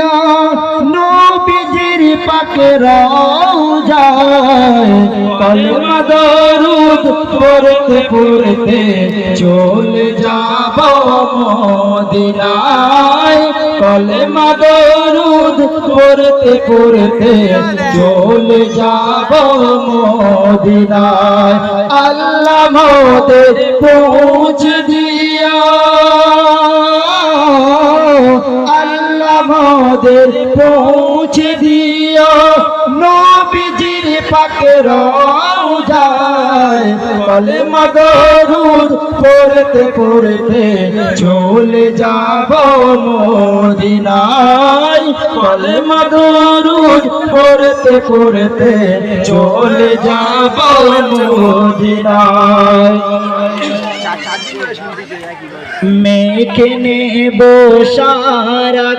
দিয়া নবীজির পাকে রওজায় কলমা দরুদ পড়তে পড়তে চলে যাব মদিনায় কলমা দরুদ পড়তে পড়তে চলে যাব মদিনায় আল্লাহ মোদের পৌঁছ দিয়া আল্লাহ মোদের পৌঁছ দিও নবীজির পাকে রওজায় কলমা দরুদ পড়তে পড়তে চলে যাব মদিনায় কলমা দরুদ পড়তে পড়তে চলে যাব মদিনায় মেখে নেব সারা